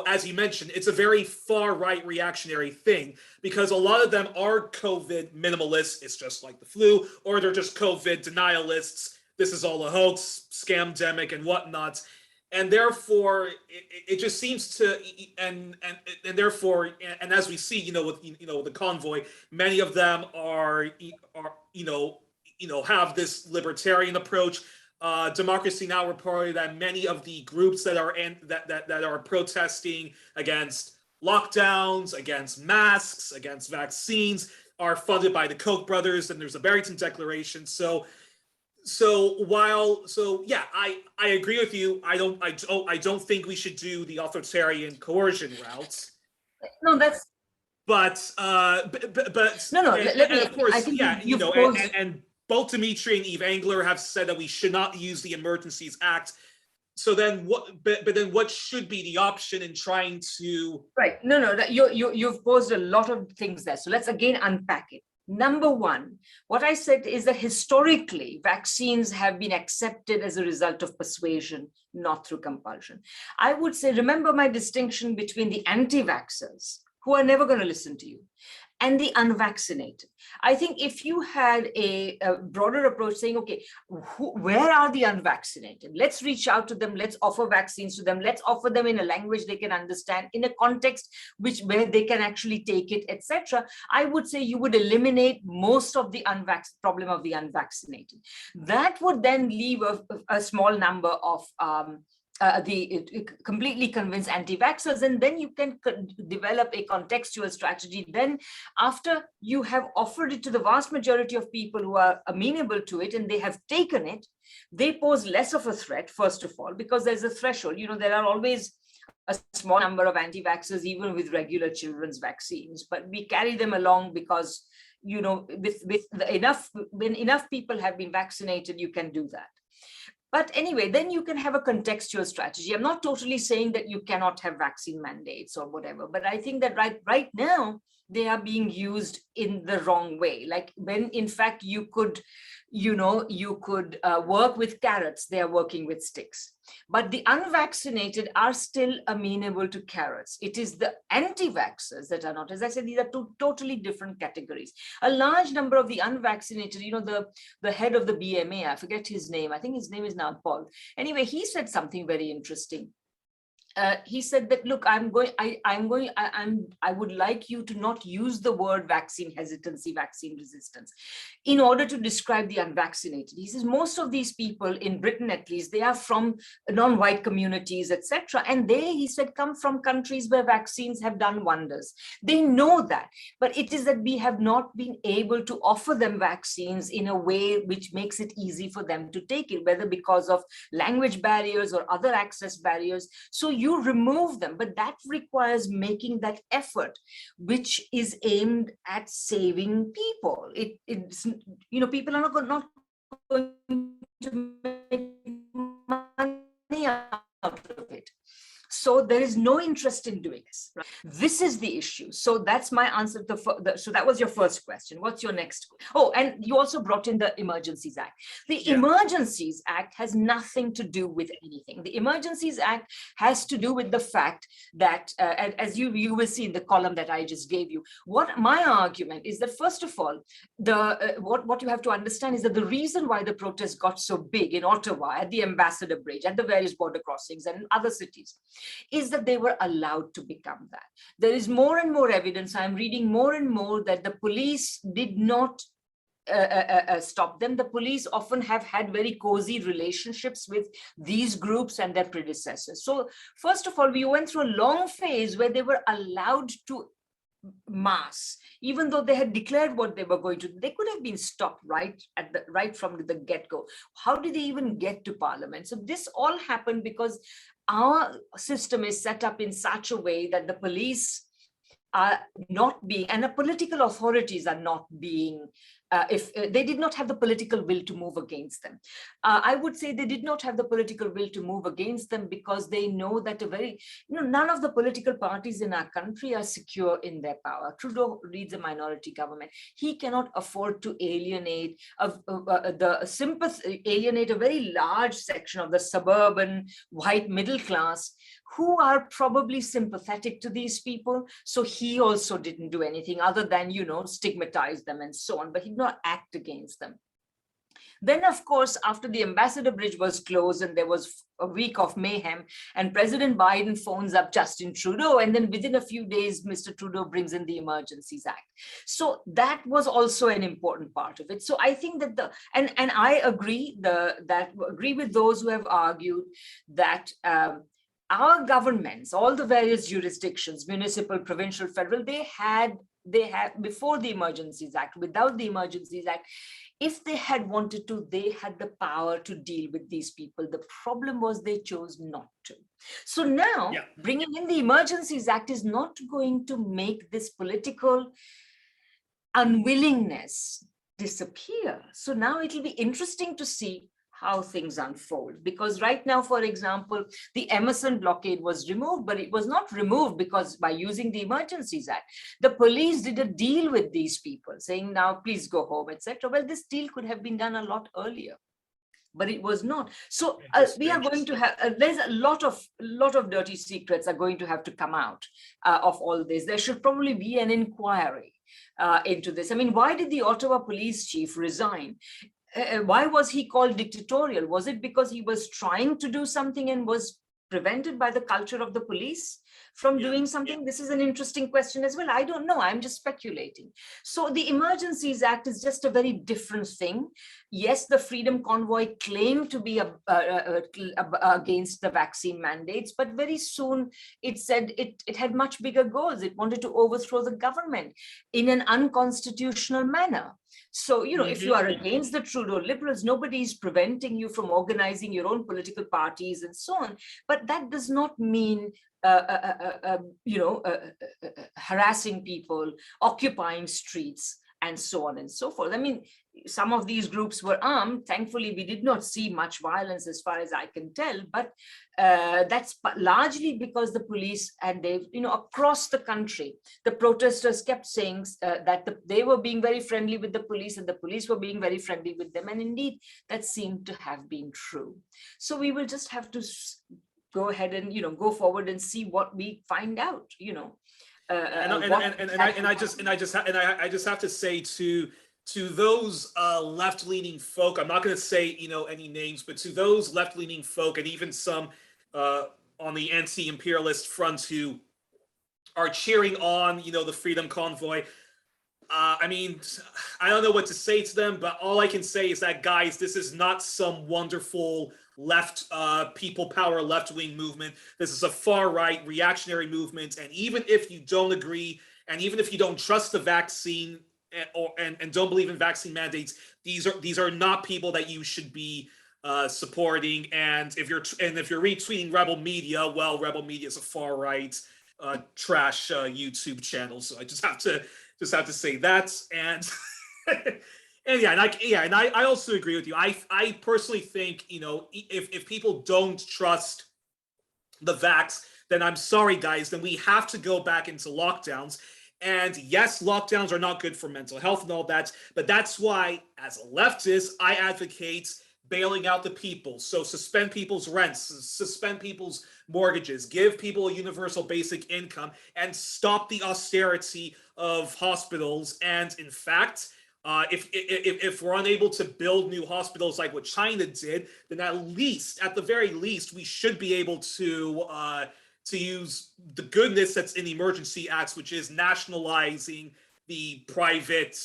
as you mentioned, it's a very far right reactionary thing, because a lot of them are COVID minimalists. It's just like the flu, or they're just COVID denialists. This is all a hoax, scamdemic, and whatnot, and therefore it just seems to, and therefore, and as we see, with the convoy, many of them are have this libertarian approach. Democracy Now! Reported that many of the groups that are protesting against lockdowns, against masks, against vaccines, are funded by the Koch brothers, and there's a Barrington Declaration. So yeah, I agree with you. I don't think we should do the authoritarian coercion routes. No, that's. But No. And of course, yeah, and both Dimitri and Eve Engler have said that we should not use the Emergencies Act. So then what? But then what should be the option in trying to? Right. No. You've posed a lot of things there. So let's again unpack it. Number one, what I said is that historically, vaccines have been accepted as a result of persuasion, not through compulsion. I would say, remember my distinction between the anti-vaxxers, who are never going to listen to you, and the unvaccinated. I think if you had a broader approach saying, okay, where are the unvaccinated? Let's reach out to them. Let's offer vaccines to them. Let's offer them in a language they can understand, in a context where they can actually take it, etc. I would say you would eliminate most of the problem of the unvaccinated. That would then leave a small number of completely convinced anti-vaxxers, and then you can develop a contextual strategy. Then after you have offered it to the vast majority of people who are amenable to it and they have taken it, they pose less of a threat, first of all, because there's a threshold. There are always a small number of anti-vaxxers even with regular children's vaccines, but we carry them along because when enough people have been vaccinated, you can do that. But anyway, then you can have a contextual strategy. I'm not totally saying that you cannot have vaccine mandates or whatever, but I think that right now they are being used in the wrong way. Like when in fact you could work with carrots, they are working with sticks. But the unvaccinated are still amenable to carrots. It is the anti-vaxxers that are not. As I said, these are two totally different categories. A large number of the unvaccinated, the head of the BMA, I forget his name. I think his name is now Paul. Anyway, he said something very interesting. He said that, look, I would like you to not use the word vaccine hesitancy, vaccine resistance, in order to describe the unvaccinated. He says most of these people in Britain, at least, they are from non-white communities, etc. And they, he said, come from countries where vaccines have done wonders. They know that, but it is that we have not been able to offer them vaccines in a way which makes it easy for them to take it, whether because of language barriers or other access barriers. So you remove them, but that requires making that effort, which is aimed at saving people. It's people are not going to make money out of it. So there is no interest in doing this. Right? This is the issue. So that's my answer. So that was your first question. What's your next? Oh, and you also brought in the Emergencies Act. The Emergencies Act has nothing to do with anything. The Emergencies Act has to do with the fact that, as you will see in the column that I just gave you, what my argument is that, first of all, what you have to understand is that the reason why the protests got so big in Ottawa, at the Ambassador Bridge, at the various border crossings and in other cities, is that they were allowed to become that. There is more and more evidence, I'm reading more and more, that the police did not stop them. The police often have had very cozy relationships with these groups and their predecessors. So first of all, we went through a long phase where they were allowed to mass, even though they had declared what they were going to. They could have been stopped right from the get-go. How did they even get to parliament? So this all happened because our system is set up in such a way that the police are not being, and the political authorities are not being, if they did not have the political will to move against them. I would say they did not have the political will to move against them because they know that none of the political parties in our country are secure in their power. Trudeau leads a minority government. He cannot afford to alienate alienate a very large section of the suburban white middle class who are probably sympathetic to these people. So he also didn't do anything other than, stigmatize them and so on, but he did not act against them. Then, of course, after the Ambassador Bridge was closed and there was a week of mayhem, and President Biden phones up Justin Trudeau, and then within a few days, Mr. Trudeau brings in the Emergencies Act. So that was also an important part of it. So I think that and I agree agree with those who have argued that our governments, all the various jurisdictions, municipal, provincial, federal, they had before the Emergencies Act, without the Emergencies Act, if they had wanted to, they had the power to deal with these people. The problem was they chose not to. So now bringing in the Emergencies Act is not going to make this political unwillingness disappear. So now it'll be interesting to see how things unfold, because right now, for example, the Emerson blockade was removed, but it was not removed because by using the Emergencies Act, the police did a deal with these people saying, now please go home, etc. Well, this deal could have been done a lot earlier, but it was not. So we are going to have, there's a lot of dirty secrets are going to have to come out of all this. There should probably be an inquiry into this. I mean, why did the Ottawa police chief resign? Why was he called dictatorial? Was it because he was trying to do something and was prevented by the culture of the police from doing something? This is an interesting question as well. I don't know. I'm just speculating. So the Emergencies Act is just a very different thing. Yes, the Freedom Convoy claimed to be against the vaccine mandates, but very soon it said it had much bigger goals. It wanted to overthrow the government in an unconstitutional manner. So, if you are against the Trudeau Liberals, nobody is preventing you from organizing your own political parties and so on. But that does not mean, harassing people, occupying streets, and so on and so forth. I mean, some of these groups were armed. Thankfully, we did not see much violence as far as I can tell, but that's largely because the police and across the country, the protesters kept saying that they were being very friendly with the police and the police were being very friendly with them. And indeed, that seemed to have been true. So we will just have to go ahead and, go forward and see what we find out, I just have to say to those left-leaning folk, I'm not going to say any names, but to those left-leaning folk and even some on the anti-imperialist front who are cheering on the Freedom Convoy, I mean, I don't know what to say to them, but all I can say is that, guys, this is not some wonderful left people power left-wing movement. This is a far-right reactionary movement, and even if you don't agree, and even if you don't trust the vaccine and don't believe in vaccine mandates, these are not people that you should be supporting. And if you're retweeting Rebel Media, well, Rebel Media is a far-right trash YouTube channel. So I just have to say that. And and I also agree with you. I personally think if people don't trust the vax, then I'm sorry, guys, then we have to go back into lockdowns. And yes, lockdowns are not good for mental health and all that, but that's why, as a leftist, I advocate bailing out the people. So suspend people's rents, suspend people's mortgages, give people a universal basic income, and stop the austerity of hospitals. And in fact, if we're unable to build new hospitals like what China did, then at the very least, we should be able to use the goodness that's in the emergency acts, which is nationalizing the private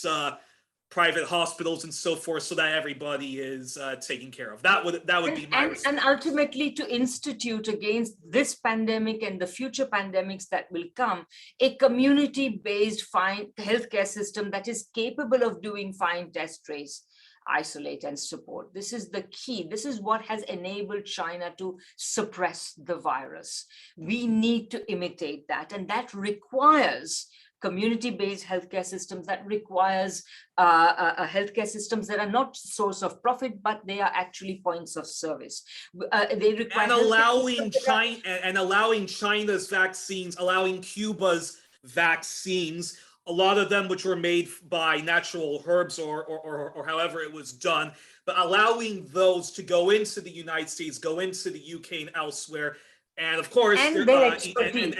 hospitals and so forth, so that everybody is taken care of. That would be my response. And ultimately to institute against this pandemic and the future pandemics that will come, a community-based healthcare system that is capable of doing find, test, trace, isolate, and support. This is the key. This is what has enabled China to suppress the virus. We need to imitate that, and that requires community-based healthcare systems, that requires healthcare systems that are not source of profit, but they are actually points of service. They require and allowing China's vaccines, allowing Cuba's vaccines, a lot of them which were made by natural herbs or however it was done, but allowing those to go into the United States, go into the UK and elsewhere. And of course, and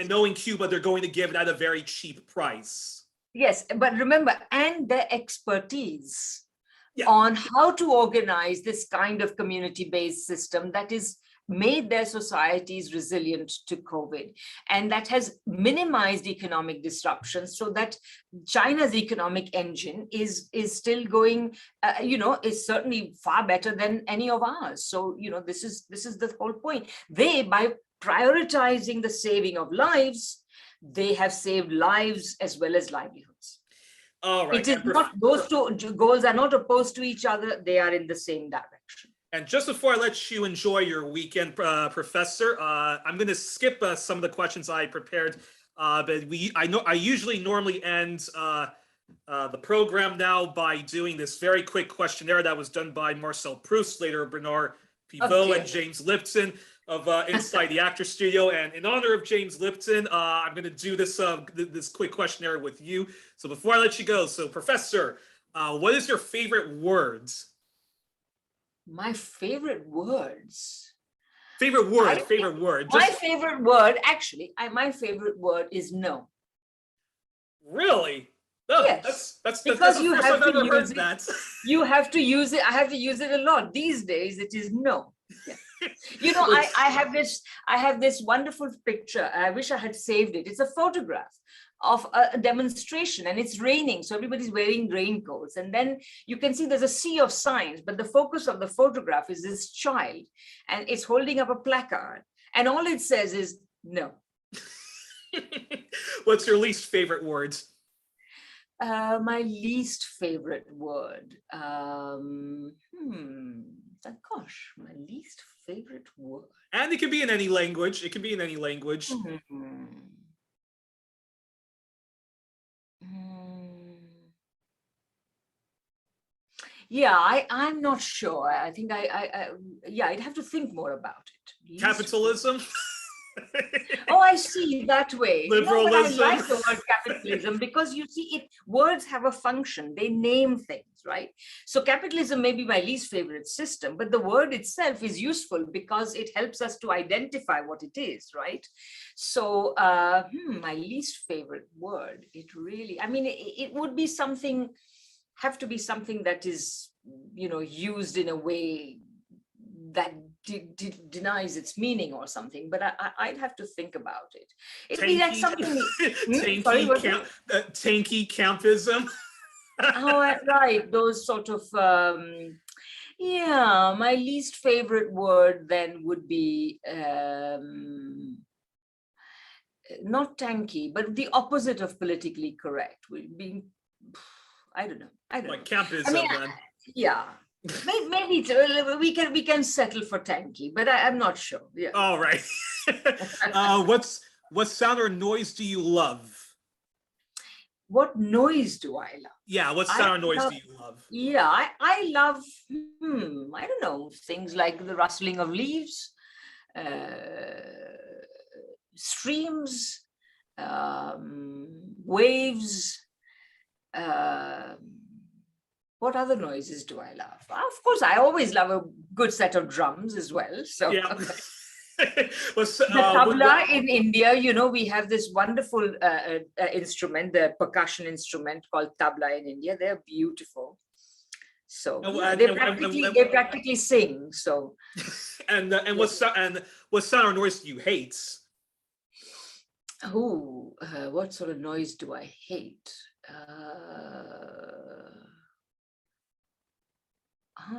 knowing Cuba, they're going to give it at a very cheap price. Yes, but remember, and their expertise on how to organize this kind of community-based system that is made their societies resilient to COVID, and that has minimized economic disruptions, so that China's economic engine is still going, is certainly far better than any of ours. So, this is the whole point. By prioritizing the saving of lives, they have saved lives as well as livelihoods. All right. It is not, those two goals are not opposed to each other. They are in the same direction. And just before I let you enjoy your weekend, Professor, I'm going to skip some of the questions I prepared, but I usually normally end the program now by doing this very quick questionnaire that was done by Marcel Proust, later Bernard Pivot, and James Lipton of Inside the Actor Studio. And in honor of James Lipton, I'm going to do this quick questionnaire with you. So before I let you go, so Professor, what is your favorite words? My favorite words. Favorite word. My favorite word, actually, my favorite word is no. Really? Oh, yes. That's because the you first have I've to ever heard use it. That. You have to use it. I have to use it a lot. These days, it is no. Yeah. I have this wonderful picture. I wish I had saved it. It's a photograph of a demonstration, and it's raining, so everybody's wearing raincoats, and then you can see there's a sea of signs, but the focus of the photograph is this child, and it's holding up a placard, and all it says is no. What's your least favorite word? My least favorite word. My least favorite word. And it can be in any language. Yeah, I'm not sure. I think I'd have to think more about it. Capitalism? Oh, I see that way. Liberalism. No, but I like the word capitalism because you see, words have a function. They name things, right? So capitalism may be my least favorite system, but the word itself is useful because it helps us to identify what it is, right? So my least favorite word, it would be something, have to be something that is, used in a way that denies its meaning or something, but I'd have to think about it. It'd be like something tanky campism. Oh, right, those sort of my least favorite word then would be not tanky, but the opposite of politically correct would be, I don't know. Like campism, then. Yeah. Maybe we can settle for tanky, but I'm not sure. Yeah. All right. What sound or noise do you love? What noise do I love? Yeah, what sound or noise do you love? Yeah, I love, I don't know, things like the rustling of leaves, streams, waves. What other noises do I love? Of course, I always love a good set of drums as well. So Yeah. the tabla in India, we have this wonderful instrument, the percussion instrument called tabla in India. They're beautiful. So they practically sing. So what sound or noise do you hate? What sort of noise do I hate?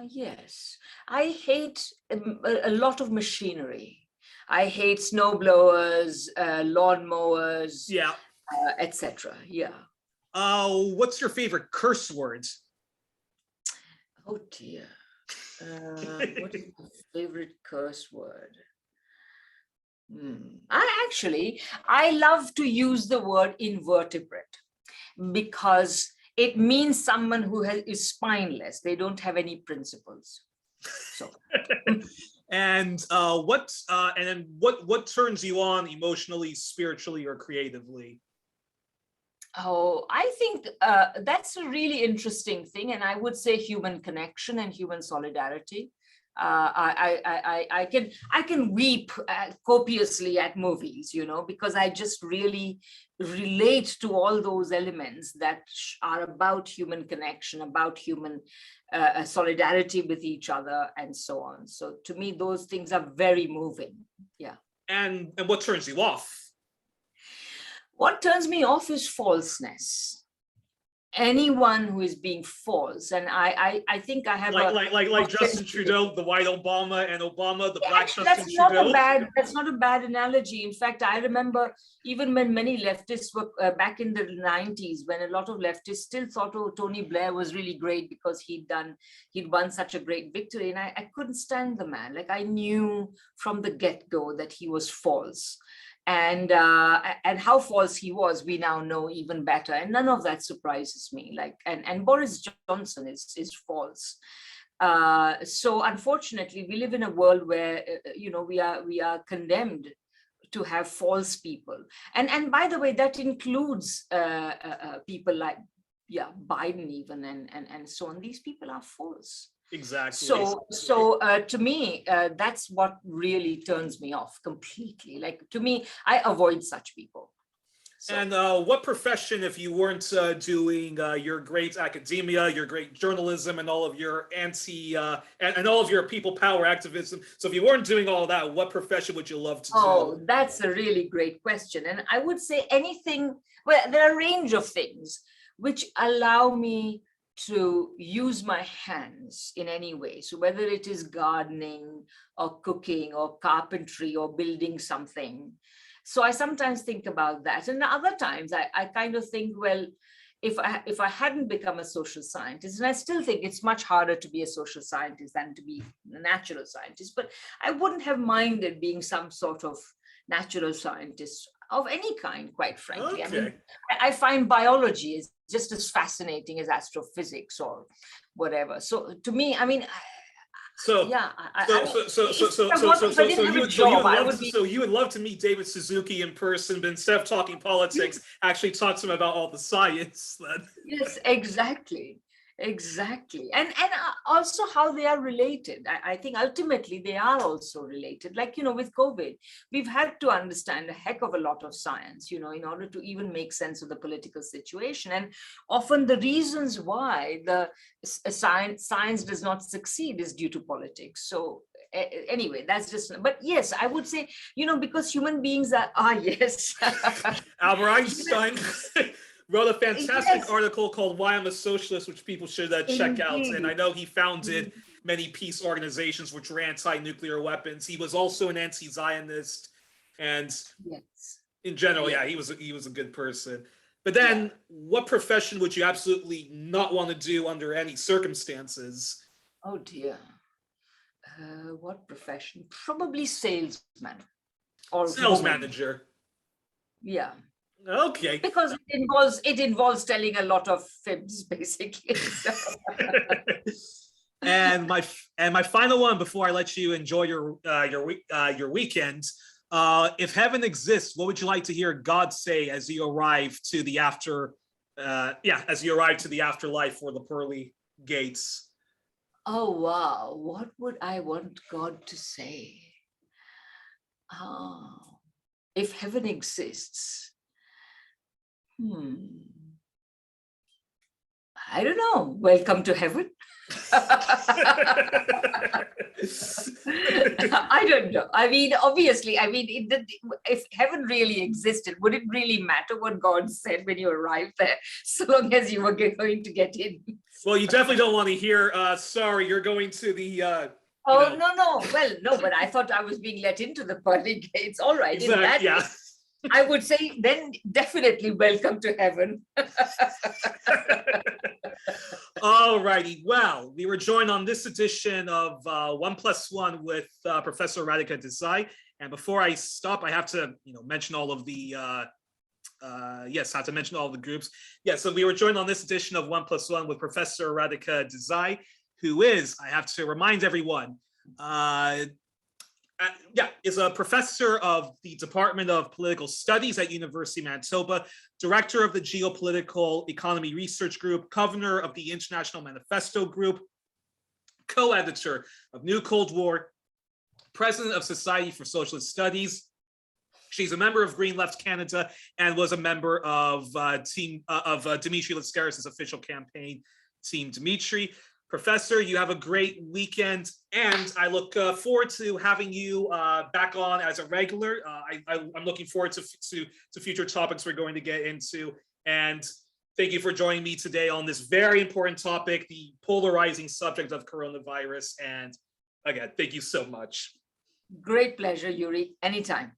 Yes, I hate a lot of machinery. I hate snow blowers, lawn mowers, Yeah, etc. Yeah. What's your favorite curse words? Oh dear. What is my favorite curse word? I love to use the word invertebrate because it means someone who is spineless. They don't have any principles. So. And what turns you on emotionally, spiritually, or creatively? Oh, I think that's a really interesting thing, and I would say human connection and human solidarity. I can weep copiously at movies, because I just really relate to all those elements that are about human connection, about human solidarity with each other, and so on. So to me, those things are very moving. Yeah. And what turns you off? What turns me off is falseness. Anyone who is being false, and I think I have like Justin Trudeau, the white Obama, and Obama, the black Justin Trudeau. That's not a bad analogy. In fact, I remember even when many leftists were back in the 90s, when a lot of leftists still thought, oh, Tony Blair was really great because he'd won such a great victory, and I couldn't stand the man. Like, I knew from the get-go that he was false. And how false he was, we now know even better, and none of that surprises me. Like, and Boris Johnson is false. So unfortunately, we live in a world where we are condemned to have false people, and by the way, that includes people like Biden even, and so on. These people are false. Exactly. So to me, that's what really turns me off completely. Like, to me, I avoid such people. So. And what profession, if you weren't doing your great academia, your great journalism, and all of your and all of your people power activism, so if you weren't doing all of that, what profession would you love to do? Oh, that's a really great question. And I would say anything. Well, there are a range of things which allow me to use my hands in any way. So whether it is gardening or cooking or carpentry or building something. So I sometimes think about that. And other times I kind of think, well, if I hadn't become a social scientist, and I still think it's much harder to be a social scientist than to be a natural scientist, but I wouldn't have minded being some sort of natural scientist of any kind, quite frankly. Okay. I mean, I find biology is just as fascinating as astrophysics or whatever. So to me, I mean, so you would love to meet David Suzuki in person, but instead of talking politics, actually talk to him about all the science. Then. Yes, exactly. And also how they are related. I think ultimately they are also related. Like, with COVID, we've had to understand a heck of a lot of science, in order to even make sense of the political situation. And often the reasons why the science does not succeed is due to politics. So anyway, that's just, but yes, I would say, because human beings are yes. Albert Einstein wrote a fantastic article called Why I'm a Socialist, which people should check out. And I know he founded many peace organizations which were anti-nuclear weapons. He was also an anti-Zionist, and in general, he was a good person. But then what profession would you absolutely not want to do under any circumstances? Oh dear. What profession? Probably salesman or sales manager. Yeah. Okay. Because it involves telling a lot of fibs, basically. And my final one before I let you enjoy your weekend. If heaven exists, what would you like to hear God say as you arrive to the as you arrive to the afterlife or the pearly gates? Oh, wow. What would I want God to say? If heaven exists, I don't know. Welcome to heaven. I don't know. I mean, obviously, if heaven really existed, would it really matter what God said when you arrived there, so long as you were going to get in? Well, you definitely don't want to hear, sorry, you're going to the... no. Well, no, but I thought I was being let into the pearly gates. All right, exactly, in that yeah. case, I would say then definitely welcome to heaven. All righty. Well, we were joined on this edition of 1+1 with Professor Radhika Desai. And before I stop, I have to, mention all of the have to mention all the groups. Yeah, so we were joined on this edition of 1+1 with Professor Radhika Desai, who is, I have to remind everyone, is a professor of the Department of Political Studies at University of Manitoba, director of the Geopolitical Economy Research Group, governor of the International Manifesto Group, co-editor of New Cold War, president of Society for Socialist Studies. She's a member of Green Left Canada and was a member of Dimitri Lascaris' official campaign, Team Dimitri. Professor, you have a great weekend, and I look forward to having you back on as a regular. I'm looking forward to future topics we're going to get into, and thank you for joining me today on this very important topic, the polarizing subject of coronavirus. And again, thank you so much. Great pleasure, Youri. Anytime.